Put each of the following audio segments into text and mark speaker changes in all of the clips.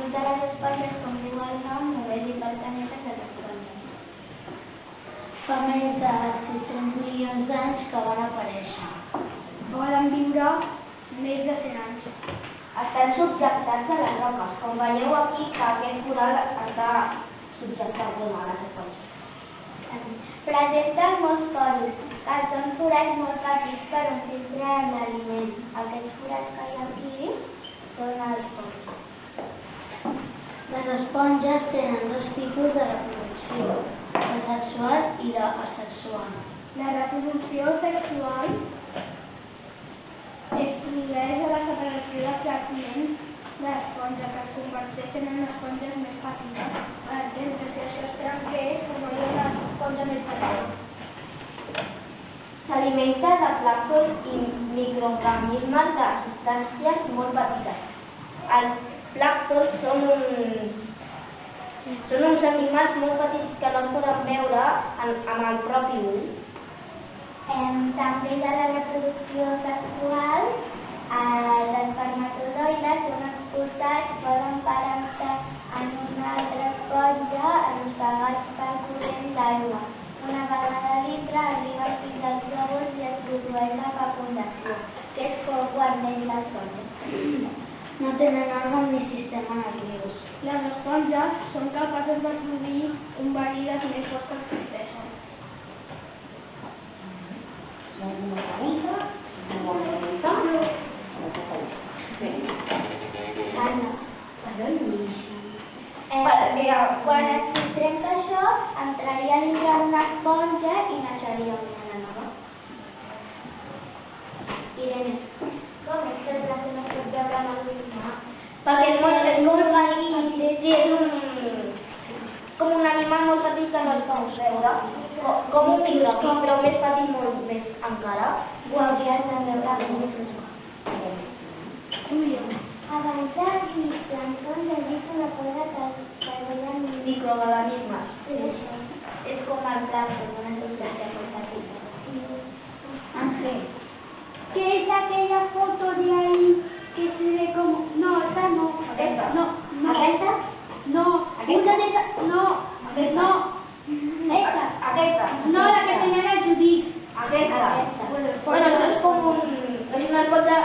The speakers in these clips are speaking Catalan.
Speaker 1: nom de les esponges, com diu el nom, només hi pertanyen a les esponges. Fa més de 600 milions d'anys que van aparèixer.
Speaker 2: Poden viure més de 100 anys.
Speaker 1: Estan subjectats a les roques. Com veieu aquí, que aquest coral està subjectat a les esponges. Presenten molts porus, que són forats molt petits per on filtren l'aliment. Aquests forats que hi ha aquí són els porus. Les esponges tenen dos tipus de reproducció, la sexual i l'asexual.
Speaker 2: La reproducció sexual es produeix a la separació de fragments de l'esponja que es converteixen en esponges més petites. Per exemple, si això es trenqués, formaria una esponja més petita.
Speaker 1: S'alimenta de plàncton i microorganismes de substàncies molt petites. Els plànctons són uns animals molt petits que no es poden veure amb el propi ull. També hi ha la reproducció sexual. Els espermatozoides són expulsats, poden parar-se en una altra esponja arrossegats pel corrent d'aigua. Una vegada dintre arriba fins als glòbuls i es produeix la fecundació, que és quan neix l'esponja. No tenen òrgan ni sistema nerviós.
Speaker 2: Les esponges són capaces de produir un verí dels més forts que existeixen.
Speaker 1: Quan es trenca això, entraria dintre una esponja i naixeria una nova. Irene, com és que el plat no es pot veure amb el ull? Perquè és molt petit, és com un animal molt petit que no es pot veure, com un microscopi, però més petit, molt més encara. Ho hauries de veure amb un microscopi. Abans dels plànctons he vist una cosa que veien microorganismes. És com el plàncton, una substància molt petita.
Speaker 2: Ángel, ¿qué es aquella foto de ahí que se ve como... No, esta no.
Speaker 1: ¿Aquesta?
Speaker 2: No.
Speaker 1: ¿Aquesta?
Speaker 2: No.
Speaker 1: ¿Aquesta?
Speaker 2: Una de esas... No.
Speaker 1: ¿Aquesta?
Speaker 2: No.
Speaker 1: Esta. ¿Aquesta?
Speaker 2: No, la que tenía la Judith.
Speaker 1: Aquesta. Bueno, això és com és una cosa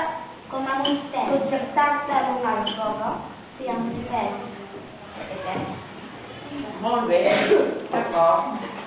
Speaker 1: com amb uns pèls. Subjectar-se d'una roca. Sí, amb uns pèls.
Speaker 3: Molt bé, d'acord.